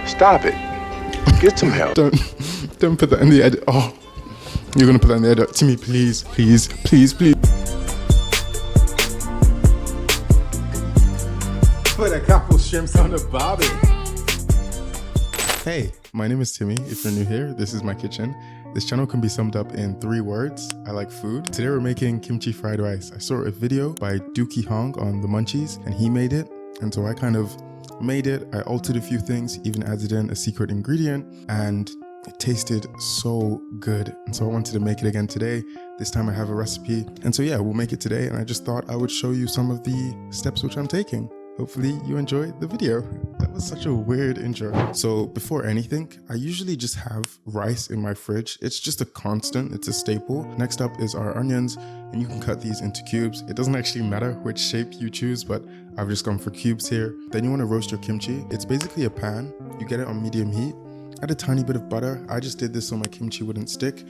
Stop it. Get some help. Don't put that in the edit. Oh, you're gonna put that in the edit. Timmy, please, please, please, please. Put a couple shrimps on the barbie. Hey, my name is Timmy. If you're new here, this is my kitchen. This channel can be summed up in 3 words. I like food. Today we're making kimchi fried rice. I saw a video by Gochujang on the Munchies and he made it. And so I kind of made it. I altered a few things, even added in a secret ingredient, and it tasted so good. And so I wanted to make it again today. This time I have a recipe. And so yeah, we'll make it today. And I just thought I would show you some of the steps which I'm taking. Hopefully you enjoyed the video. That was such a weird intro. So before anything, I usually just have rice in my fridge. It's just a constant, it's a staple. Next up is our onions, and you can cut these into cubes. It doesn't actually matter which shape you choose, but I've just gone for cubes here. Then you want to roast your kimchi. It's basically a pan. You get it on medium heat. Add a tiny bit of butter. I just did this so my kimchi wouldn't stick.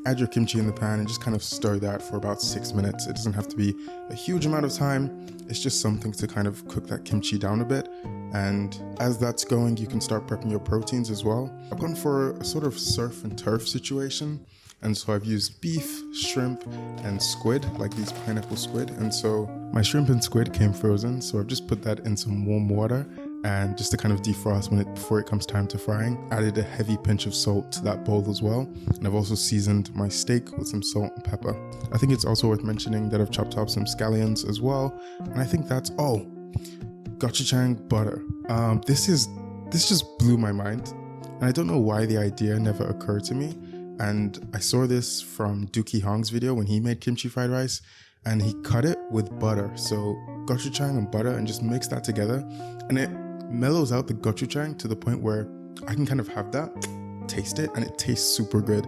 Add your kimchi in the pan and just kind of stir that for about 6 minutes. It doesn't have to be a huge amount of time. It's just something to kind of cook that kimchi down a bit. And as that's going, you can start prepping your proteins as well. I've gone for a sort of surf and turf situation. And so I've used beef, shrimp, and squid, like these pineapple squid. And so my shrimp and squid came frozen. So I've just put that in some warm water and just to kind of defrost before it comes time to frying. Added a heavy pinch of salt to that bowl as well. And I've also seasoned my steak with some salt and pepper. I think it's also worth mentioning that I've chopped up some scallions as well. And I think that's all. Gochujang butter. This just blew my mind. And I don't know why the idea never occurred to me. And I saw this from Gochujang's video when he made kimchi fried rice, and he cut it with butter. So gochujang and butter, and just mix that together. And it mellows out the gochujang to the point where I can kind of have that, taste it, and it tastes super good.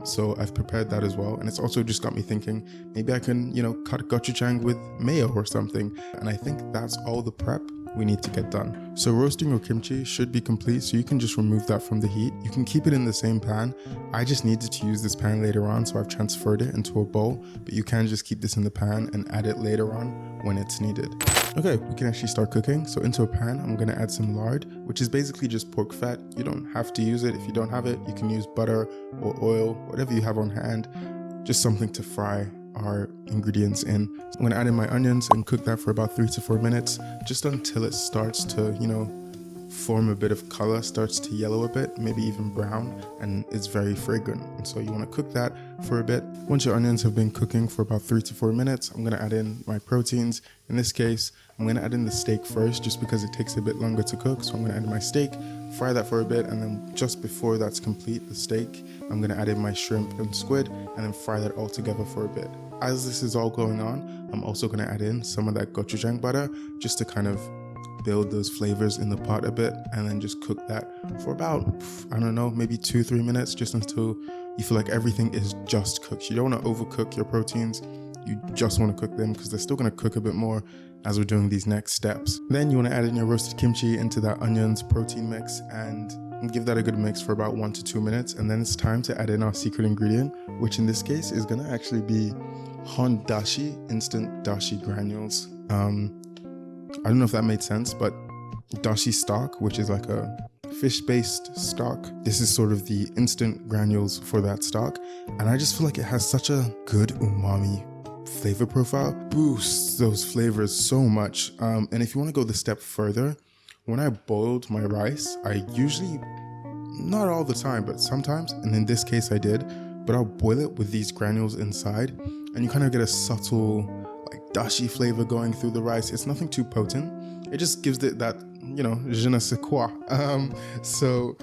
So I've prepared that as well. And it's also just got me thinking, maybe I can, cut gochujang with mayo or something. And I think that's all the prep we need to get done. So roasting your kimchi should be complete, so you can just remove that from the heat. You can keep it in the same pan. I just needed to use this pan later on, so I've transferred it into a bowl, but you can just keep this in the pan and add it later on when it's needed. Okay, we can actually start cooking. So into a pan, I'm gonna add some lard, which is basically just pork fat. You don't have to use it. If you don't have it, you can use butter or oil, whatever you have on hand, just something to fry our ingredients in. So I'm gonna add in my onions and cook that for about 3 to 4 minutes, just until it starts to, form a bit of color, starts to yellow a bit, maybe even brown, and it's very fragrant. And so you wanna cook that for a bit. Once your onions have been cooking for about 3 to 4 minutes, I'm gonna add in my proteins. In this case, I'm gonna add in the steak first, just because it takes a bit longer to cook. So I'm gonna add in my steak, fry that for a bit, and then just before that's complete, the steak, I'm gonna add in my shrimp and squid, and then fry that all together for a bit. As this is all going on, I'm also gonna add in some of that gochujang butter, just to kind of build those flavors in the pot a bit, and then just cook that for about, I don't know, maybe 2-3 minutes, just until you feel like everything is just cooked. You don't want to overcook your proteins. You just want to cook them because they're still going to cook a bit more as we're doing these next steps. Then you want to add in your roasted kimchi into that onions protein mix and give that a good mix for about 1 to 2 minutes. And then it's time to add in our secret ingredient, which in this case is going to actually be Hondashi instant dashi granules. I don't know if that made sense, but dashi stock, which is like a fish-based stock, this is sort of the instant granules for that stock. And I just feel like it has such a good umami flavor profile, boosts those flavors so much. And if you want to go the step further, when I boiled my rice, I usually, not all the time, but sometimes, and in this case I did, but I'll boil it with these granules inside, and you kind of get a subtle like dashi flavor going through the rice. It's nothing too potent. It just gives it that, je ne sais quoi. So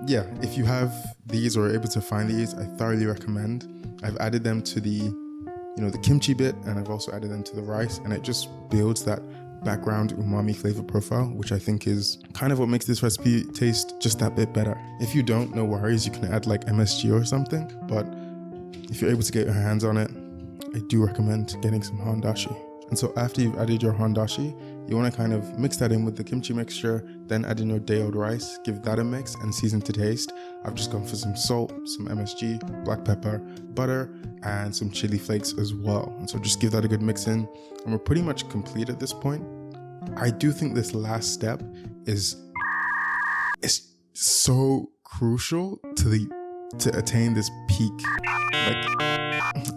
yeah, if you have these or are able to find these, I thoroughly recommend. I've added them to the, the kimchi bit, and I've also added them to the rice, and it just builds that background umami flavor profile, which I think is kind of what makes this recipe taste just that bit better. If you don't, no worries, you can add like MSG or something, but if you're able to get your hands on it, I do recommend getting some Hondashi. And so after you've added your Hondashi, you want to kind of mix that in with the kimchi mixture, then add in your day-old rice, give that a mix, and season to taste. I've just gone for some salt, some MSG, black pepper, butter, and some chili flakes as well. And so just give that a good mix in, and we're pretty much complete at this point. I do think this last step is so crucial to attain this peak. Like,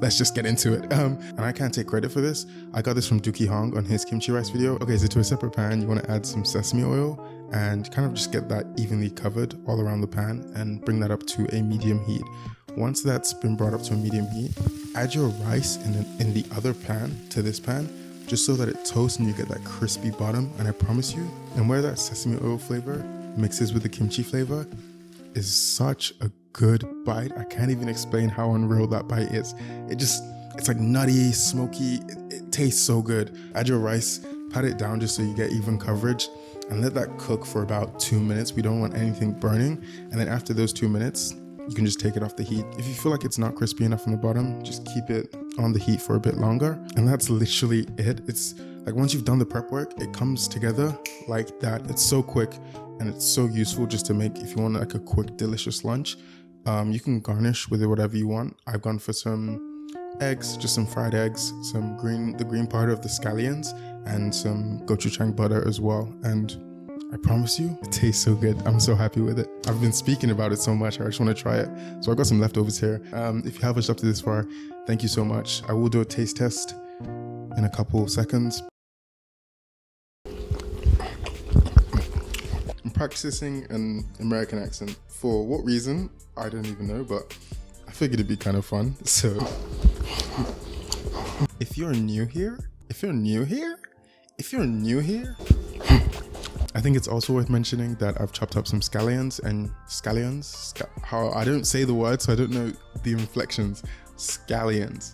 let's just get into it. And I can't take credit for this. I got this from Gochujang on his kimchi rice video. Okay, so to a separate pan, you want to add some sesame oil and kind of just get that evenly covered all around the pan and bring that up to a medium heat. Once that's been brought up to a medium heat, add your rice in the other pan to this pan, just so that it toasts and you get that crispy bottom. And I promise you, and where that sesame oil flavor mixes with the kimchi flavor is such a good bite. I can't even explain how unreal that bite is. It's like nutty, smoky. It tastes so good. Add your rice, pat it down just so you get even coverage, and let that cook for about 2 minutes. We don't want anything burning. And then after those 2 minutes, you can just take it off the heat. If you feel like it's not crispy enough on the bottom, just keep it on the heat for a bit longer. And that's literally it. It's like once you've done the prep work, it comes together like that. It's so quick and it's so useful just to make, if you want like a quick, delicious lunch. You can garnish with it whatever you want. I've gone for some eggs, just some fried eggs, the green part of the scallions, and some gochujang butter as well. And I promise you, it tastes so good. I'm so happy with it. I've been speaking about it so much. I just want to try it. So I got some leftovers here. If you have watched up to this far, thank you so much. I will do a taste test in a couple of seconds. I'm practicing an American accent. For what reason? I don't even know, but I figured it'd be kind of fun. So if you're new here, I think it's also worth mentioning that I've chopped up some scallions. How I don't say the word, so I don't know the inflections. Scallions.